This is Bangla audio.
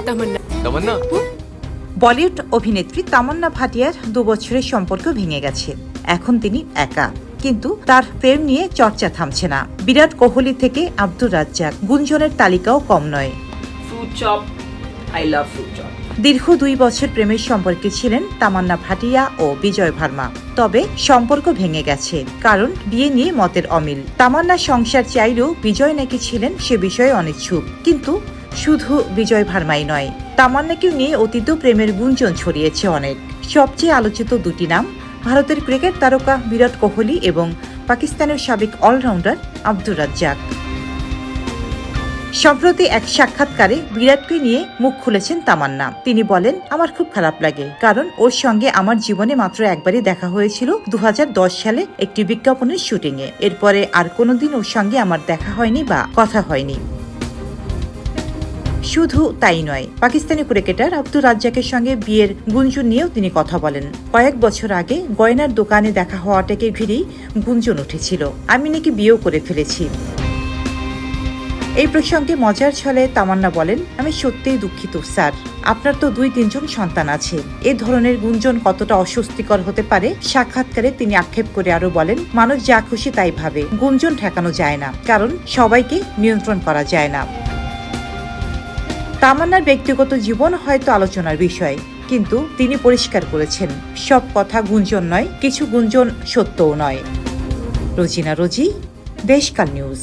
तमन्ना तमन्ना বলিউড অভিনেত্রী তামান্না ভাটিয়ার 2 বছরের সম্পর্ক ভেঙে গেছে। এখন তিনি একা, কিন্তু তার প্রেম নিয়ে চর্চা থামছে না। বিরাট কোহলি থেকে আব্দুর রাজ্জাক, গুঞ্জনের তালিকাও কম নয়। fruit chop. I love fruit chop. দীর্ঘ 2 বছর প্রেমের সম্পর্কে ছিলেন তামান্না ভাটিয়া ও বিজয় ভার্মা। তবে সম্পর্ক ভেঙে গেছে, কারণ বিয়ে নিয়ে মতের অমিল। তামান্না সংসার চাইলেও বিজয় নাকি ছিলেন সে বিষয়ে অনিচ্ছুক। কিন্তু শুধু বিজয় ভার্মাই নয়, তামান্নাকেও নিয়ে অতীত প্রেমের গুঞ্জন ছড়িয়েছে অনেক। সবচেয়ে আলোচিত দুটি নাম ভারতের ক্রিকেট তারকা বিরাট কোহলি এবং পাকিস্তানের সাবেক অলরাউন্ডার আব্দুর রাজ্জাক। সম্প্রতি এক সাক্ষাৎকারে বিরাটকে নিয়ে মুখ খুলেছেন তামান্না। তিনি বলেন, আমার খুব খারাপ লাগে, কারণ ওর সঙ্গে আমার জীবনে মাত্র একবারই দেখা হয়েছিল 2010 সালে একটি বিজ্ঞাপনের শুটিংয়ে। এরপরে আর কোনোদিন ওর সঙ্গে আমার দেখা হয়নি বা কথা হয়নি। শুধু তাই নয়, পাকিস্তানি ক্রিকেটার আব্দুর রাজ্জাকের সঙ্গে বিয়ের গুঞ্জন নিয়েও তিনি কথা বলেন। কয়েক বছর আগে গয়নার দোকানে দেখা হওয়াটাকে ঘিরেই গুঞ্জন উঠেছিল, আমি নাকি বিয়েও করে ফেলেছি। এই প্রসঙ্গে মজার ছলে তামান্না বলেন, আমি সত্যিই দুঃখিত স্যার, আপনার তো 2-3 সন্তান আছে। এ ধরনের গুঞ্জন কতটা অস্বস্তিকর হতে পারে। সাক্ষাৎকারে তিনি আক্ষেপ করে আরো বলেন, মানুষ যা খুশি তাই ভাবে, গুঞ্জন ঠেকানো যায় না, কারণ সবাইকে নিয়ন্ত্রণ করা যায় না। তামান্নার ব্যক্তিগত জীবন হয়তো আলোচনার বিষয়, কিন্তু তিনি পরিষ্কার করেছেন, সব কথা গুঞ্জন নয়, কিছু গুঞ্জন সত্যও নয়। রোজিনা রোজি, দেশকাল নিউজ।